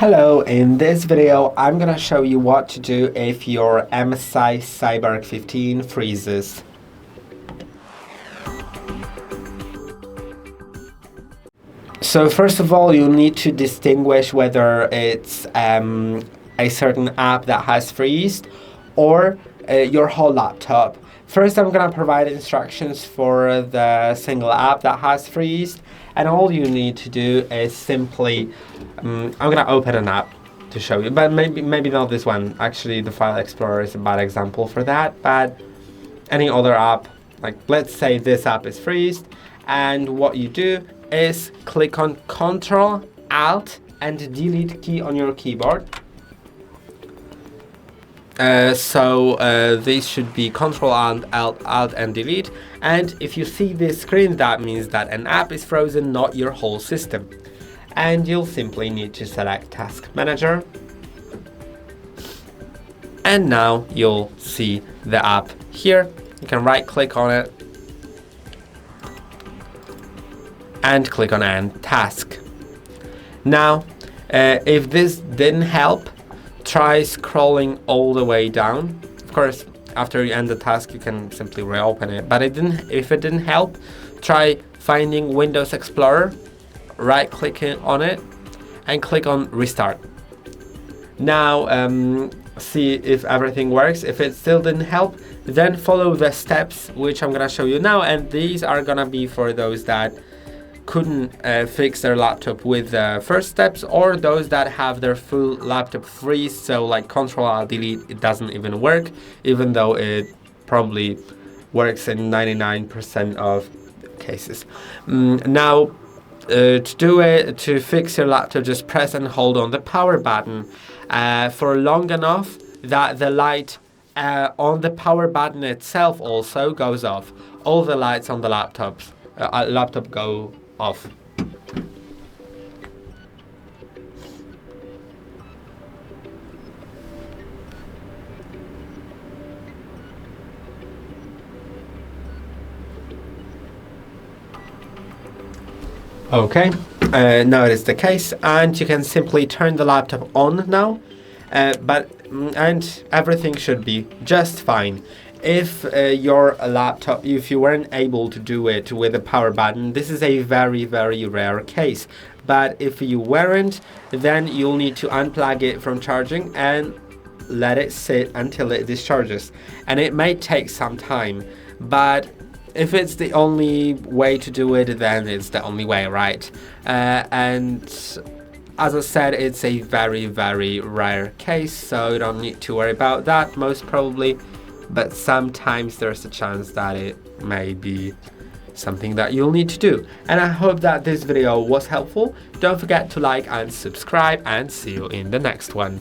Hello, in this video I'm gonna show you what to do if your MSI Cyborg 15 freezes. So first of all, you need to distinguish whether it's a certain app that has freezed or your whole laptop. First, I'm gonna provide instructions for the single app that has freezed, and all you need to do is simply, I'm gonna open an app to show you, but maybe not this one. Actually, the File Explorer is a bad example for that, but any other app, like let's say this app is freezed, and what you do is click on Ctrl+Alt+Delete key on your keyboard. These should be Ctrl+Alt+Delete, and if you see this screen, that means that an app is frozen, not your whole system. And you'll simply need to select Task Manager, and now you'll see the app here. You can right click on it and click on End Task. Now, if this didn't help, try scrolling all the way down. Of course, after you end the task, you can simply reopen it. But if it didn't help, try finding Windows Explorer, right-clicking on it, and click on Restart. Now, see if everything works. If it still didn't help, then follow the steps, which I'm gonna show you now. And these are gonna be for those that couldn't fix their laptop with the first steps, or those that have their full laptop freeze, so like Ctrl+Alt+Delete, it doesn't even work, even though it probably works in 99% of cases. Now, to fix your laptop, just press and hold on the power button for long enough that the light on the power button itself also goes off. All the lights on the laptop go off. Okay, now it is the case, and you can simply turn the laptop on now, and everything should be just fine. If your laptop, if you weren't able to do it with the power button, this is a very, very rare case. But if you weren't, then you'll need to unplug it from charging and let it sit until it discharges. And it may take some time, but if it's the only way to do it, then it's the only way, right? And as I said, it's a very, very rare case, so you don't need to worry about that, most probably. But sometimes there's a chance that it may be something that you'll need to do. And I hope that this video was helpful. Don't forget to like and subscribe, and see you in the next one.